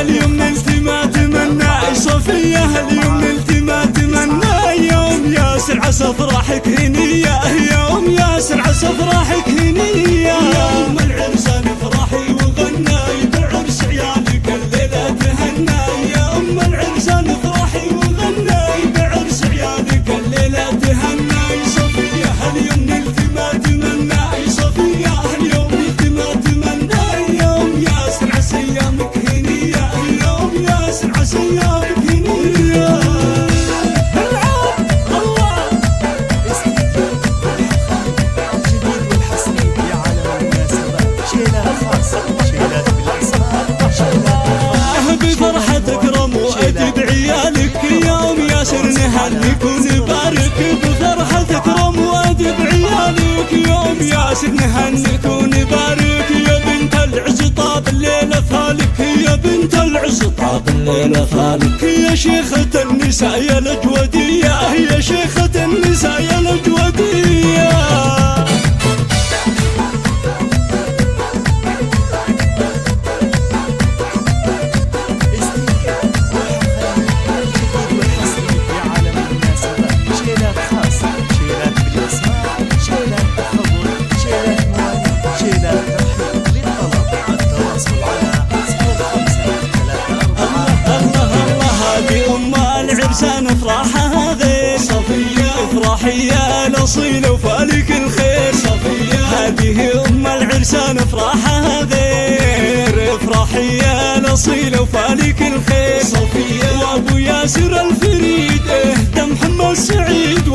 اليوم نلت ما تمنى صفية اليوم نلت ما تمنى يوم ياسر عسى فرحك هنية يوم ياسر عسى فرحك هنية يوم العرسان فرحي وغنى بعرس عيالك الليلة تهنى يوم العرسان فرحي وغنى بعرس عيالك الليلة تهنى صفية اليوم نلت ما تمنى صفية اليوم نلت ما تمنى يوم ياسر عسى ايامك هنية يوم ياسر عسى ايامك هنية نهنيك ونبارك بفرحتك رم وادب عيالك يوم ياسر نهنيك ونبارك يا بنت العز طاب الليلة فالك يا بنت العز طاب الليلة فالك يا شيخة النساء يا الأجودية يا شيخة النساء يا الأجودية العرسان افراحها غير صفية افراحي يا الاصيل وفالك الخير صفية هذه العرسان افراحها غير افراحي يا الاصيل وفالك الخير صفية وابو ياسر الفريد اهدى محمد سعيد